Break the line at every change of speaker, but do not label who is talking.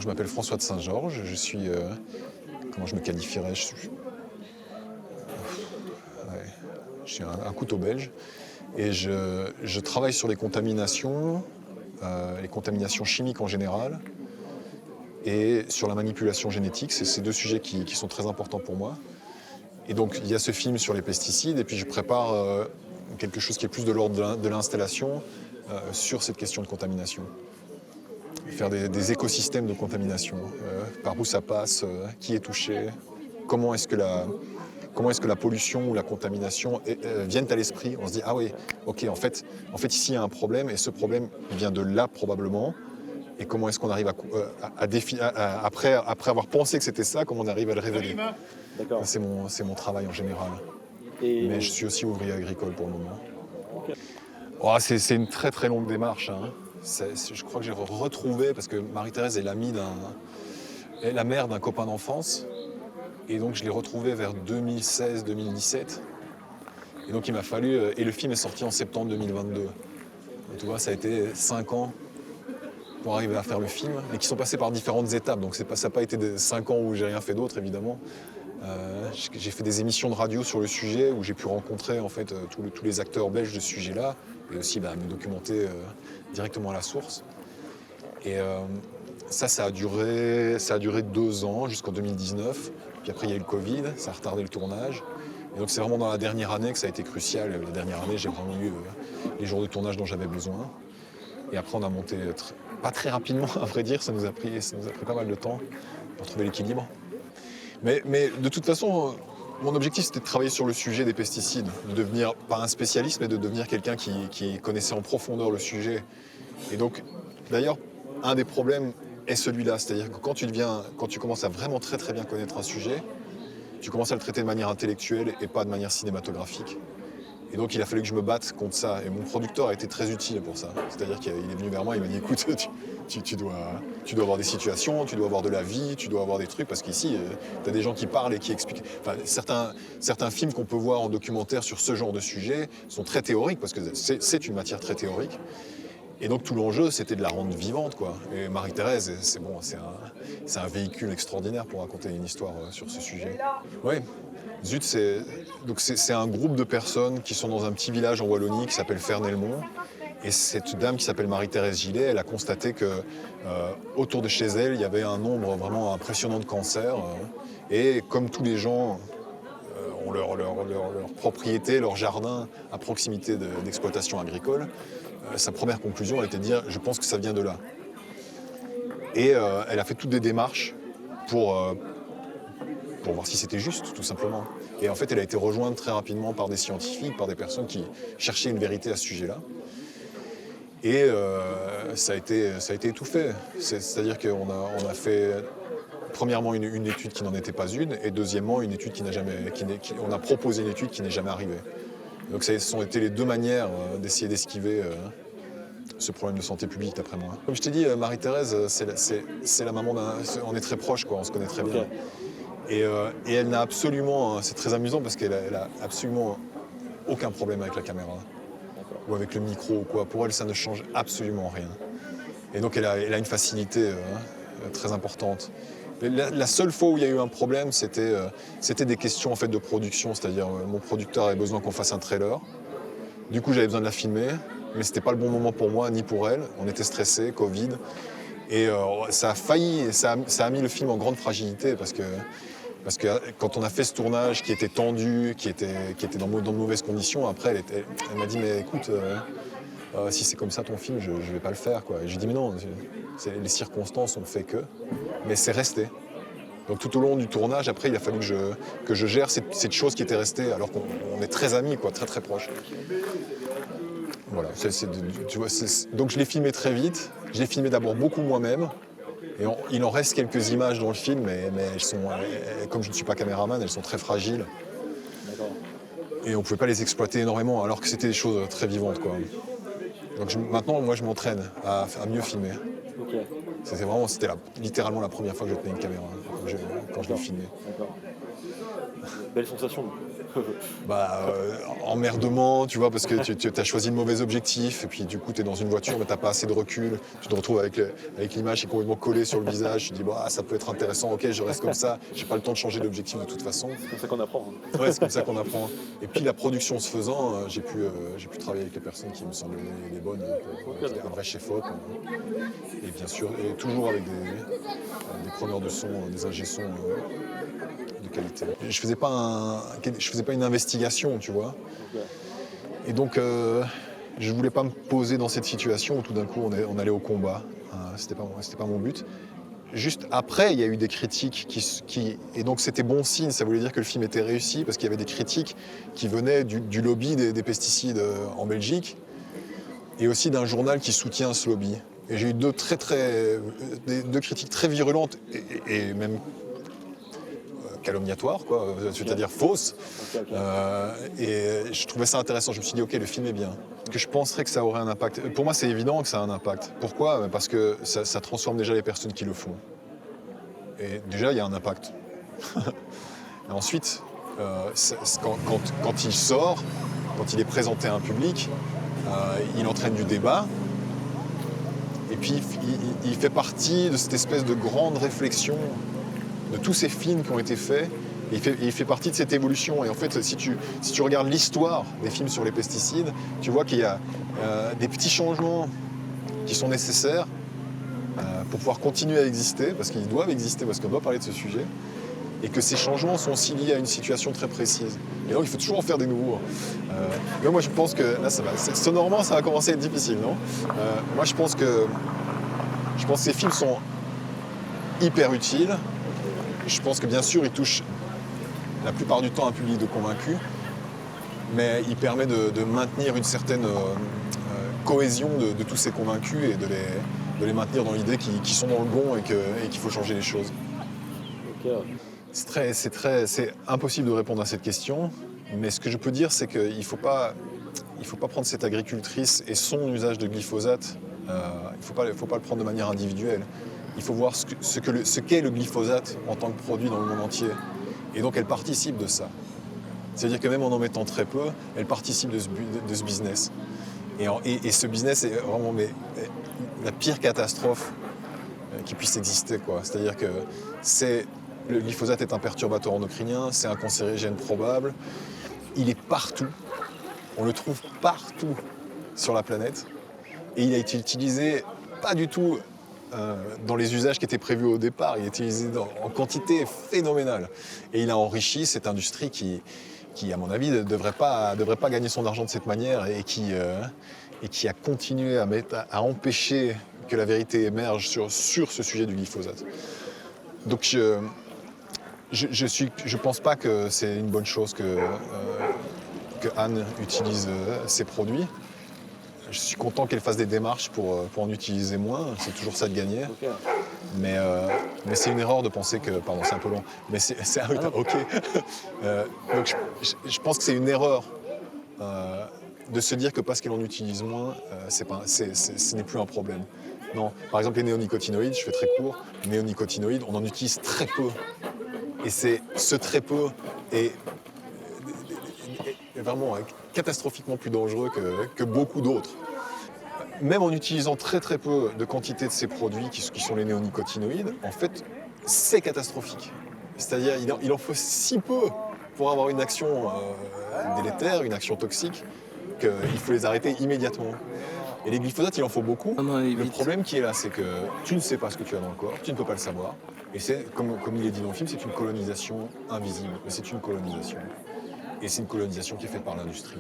Donc je m'appelle François de Saint-Georges, je suis, comment je me qualifierais, ouais, je suis un couteau belge et je travaille sur les contaminations chimiques en général et sur la manipulation génétique. C'est ces deux sujets qui sont très importants pour moi. Et donc il y a ce film sur les pesticides et puis je prépare quelque chose qui est plus de l'ordre de l'installation sur cette question de contamination. Faire des écosystèmes de contamination, par où ça passe, qui est touché, comment est-ce que la pollution ou la contamination viennent à l'esprit. On se dit, ah oui, ok, en fait ici il y a un problème et ce problème vient de là probablement. Et comment est-ce qu'on arrive après avoir pensé que c'était ça, comment on arrive à le révéler.
D'accord.
C'est mon travail en général.
Et...
Mais je suis aussi ouvrier agricole pour le moment.
Okay.
Oh, c'est une très très longue démarche. Hein. Je crois que j'ai retrouvé, parce que Marie-Thérèse est la mère d'un copain d'enfance. Et donc je l'ai retrouvée vers 2016-2017. Et donc il m'a fallu... Et le film est sorti en septembre 2022. Donc, tu vois, ça a été 5 ans pour arriver à faire le film, mais qui sont passés par différentes étapes. Donc ça n'a pas été 5 ans où j'ai rien fait d'autre, évidemment. J'ai fait des émissions de radio sur le sujet où j'ai pu rencontrer en fait tous les acteurs belges de ce sujet-là et aussi me documenter directement à la source. Et ça a duré 2 ans jusqu'en 2019. Puis après il y a eu le Covid, ça a retardé le tournage. Et donc c'est vraiment dans la dernière année que ça a été crucial. La dernière année, j'ai vraiment eu les jours de tournage dont j'avais besoin. Et après on a monté pas très rapidement, à vrai dire, ça nous a pris pas mal de temps pour trouver l'équilibre. Mais de toute façon, mon objectif c'était de travailler sur le sujet des pesticides, de devenir, pas un spécialiste, mais de devenir quelqu'un qui connaissait en profondeur le sujet. Et donc, d'ailleurs, un des problèmes est celui-là, c'est-à-dire que quand tu commences à vraiment très très bien connaître un sujet, tu commences à le traiter de manière intellectuelle et pas de manière cinématographique. Et donc il a fallu que je me batte contre ça. Et mon producteur a été très utile pour ça. C'est-à-dire qu'il est venu vers moi, il m'a dit écoute, tu dois avoir des situations, tu dois avoir de la vie, tu dois avoir des trucs, parce qu'ici, tu as des gens qui parlent et qui expliquent. Enfin, certains films qu'on peut voir en documentaire sur ce genre de sujet sont très théoriques, parce que c'est une matière très théorique. Et donc tout l'enjeu, c'était de la rendre vivante, quoi. Et Marie-Thérèse, c'est un véhicule extraordinaire pour raconter une histoire sur ce sujet. Oui. Zut, c'est un groupe de personnes qui sont dans un petit village en Wallonie qui s'appelle Fernelmont. Et cette dame qui s'appelle Marie-Thérèse Gillet, elle a constaté que autour de chez elle, il y avait un nombre vraiment impressionnant de cancers. Et comme tous les gens ont leur propriété, leur jardin à proximité d'exploitation agricole, sa première conclusion, elle était de dire « je pense que ça vient de là ». Et elle a fait toutes des démarches pour voir si c'était juste, tout simplement. Et en fait, elle a été rejointe très rapidement par des scientifiques, par des personnes qui cherchaient une vérité à ce sujet-là. Et ça a été étouffé. C'est-à-dire qu'on a fait, premièrement, une étude qui n'en était pas une, et deuxièmement, une étude on a proposé une étude qui n'est jamais arrivée. Donc ce sont été les deux manières d'essayer d'esquiver ce problème de santé publique, d'après moi. Comme je t'ai dit, Marie-Thérèse, c'est la maman on est très proches, quoi, on se connaît très bien. Et elle n'a absolument, c'est très amusant parce qu'elle a absolument aucun problème avec la caméra ou avec le micro ou quoi. Pour elle, ça ne change absolument rien. Et donc elle a une facilité très importante. La seule fois où il y a eu un problème, c'était des questions en fait de production, c'est-à-dire mon producteur avait besoin qu'on fasse un trailer. Du coup, j'avais besoin de la filmer, mais c'était pas le bon moment pour moi ni pour elle. On était stressés, Covid, et ça a failli, et ça a mis le film en grande fragilité parce que quand on a fait ce tournage qui était tendu, qui était dans de mauvaises conditions, après elle m'a dit mais écoute, si c'est comme ça ton film, je vais pas le faire, quoi. Et j'ai dit mais non, les circonstances ont fait que, mais c'est resté. Donc tout au long du tournage, après il a fallu que je gère cette chose qui était restée alors qu'on est très amis, quoi, très très proches. Voilà, tu vois, donc je l'ai filmé très vite, je l'ai filmé d'abord beaucoup moi-même. Et il en reste quelques images dans le film, mais elles sont, comme je ne suis pas caméraman, elles sont très fragiles. Et on ne pouvait pas les exploiter énormément, alors que c'était des choses très vivantes, quoi. Donc maintenant, moi, je m'entraîne à mieux filmer.
Okay.
C'était littéralement la première fois que je tenais une caméra, quand je l'ai filmé.
D'accord. Belle sensation.
emmerdement, tu vois, parce que tu as choisi le mauvais objectif, et puis du coup, tu es dans une voiture, mais tu n'as pas assez de recul. Tu te retrouves avec l'image qui est complètement collée sur le visage. Tu te dis, ça peut être intéressant, ok, je reste comme ça. J'ai pas le temps de changer d'objectif de toute façon.
C'est comme ça qu'on apprend.
Ouais, c'est comme ça qu'on apprend. Et puis la production se faisant, j'ai pu travailler avec les personnes qui me semblaient les bonnes. C'était un vrai chef-op. Et bien sûr, et toujours avec des preneurs de son, des ingé-sons de qualité. Je faisais pas une investigation, tu vois.
Ok.
Et donc, je voulais pas me poser dans cette situation où tout d'un coup on allait au combat. C'était pas mon but. Juste après, il y a eu des critiques et donc c'était bon signe, ça voulait dire que le film était réussi parce qu'il y avait des critiques qui venaient du lobby des pesticides en Belgique et aussi d'un journal qui soutient ce lobby. Et j'ai eu deux critiques très virulentes et même calomniatoires, quoi, c'est-à-dire fausses.
Ok.
Et je trouvais ça intéressant. Je me suis dit, ok, le film est bien. Que je penserais que ça aurait un impact. Pour moi, c'est évident que ça a un impact. Pourquoi ? Parce que ça transforme déjà les personnes qui le font. Et déjà, il y a un impact. Et ensuite, quand il sort, quand il est présenté à un public, il entraîne du débat. Et puis, il fait partie de cette espèce de grande réflexion de tous ces films qui ont été faits. Et il fait partie de cette évolution. Et en fait, si tu regardes l'histoire des films sur les pesticides, tu vois qu'il y a des petits changements qui sont nécessaires pour pouvoir continuer à exister, parce qu'ils doivent exister, parce qu'on doit parler de ce sujet, et que ces changements sont aussi liés à une situation très précise. Et donc, il faut toujours en faire des nouveaux. Mais moi, je pense que là, sonorement, ça va commencer à être difficile, non ? Moi, je pense que ces films sont hyper utiles. Je pense que bien sûr, ils touchent la plupart du temps un public de convaincus, mais il permet de maintenir une certaine cohésion de tous ces convaincus et de les maintenir dans l'idée qu'ils sont dans le bon et qu'il faut changer les choses.
Ok.
C'est impossible de répondre à cette question, mais ce que je peux dire, c'est qu'il ne faut pas prendre cette agricultrice et son usage de glyphosate, il ne faut pas le prendre de manière individuelle. Il faut voir ce qu'est le glyphosate en tant que produit dans le monde entier. Et donc elle participe de ça. C'est-à-dire que même en mettant très peu, elle participe de ce business. Et ce business est vraiment la pire catastrophe qui puisse exister, quoi. C'est-à-dire que le glyphosate est un perturbateur endocrinien, c'est un cancérigène probable. Il est partout. On le trouve partout sur la planète. Et il a été utilisé pas du tout dans les usages qui étaient prévus au départ. Il est utilisé en quantité phénoménale. Et il a enrichi cette industrie qui à mon avis, ne devrait pas gagner son argent de cette manière et qui a continué à empêcher que la vérité émerge sur ce sujet du glyphosate. Donc je pense pas que c'est une bonne chose que Anne utilise ces produits. Je suis content qu'elle fasse des démarches pour en utiliser moins, c'est toujours ça de gagner.
Ok.
Mais c'est une erreur de penser que... Pardon, c'est un peu long. Mais ok. Donc je pense que c'est une erreur de se dire que parce qu'elle en utilise moins, ce n'est plus un problème. Non. Par exemple, les néonicotinoïdes, je fais très court, les néonicotinoïdes, on en utilise très peu. Et ce très peu est vraiment catastrophiquement plus dangereux que beaucoup d'autres. Même en utilisant très très peu de quantité de ces produits qui sont les néonicotinoïdes, en fait, c'est catastrophique. C'est-à-dire il en faut si peu pour avoir une action délétère, une action toxique, qu'il faut les arrêter immédiatement. Et les glyphosates, il en faut beaucoup. Le problème qui est là, c'est que tu ne sais pas ce que tu as dans le corps, tu ne peux pas le savoir. Et c'est, comme il est dit dans le film, c'est une colonisation invisible. Mais c'est une colonisation. Et c'est une colonisation qui est faite par l'industrie.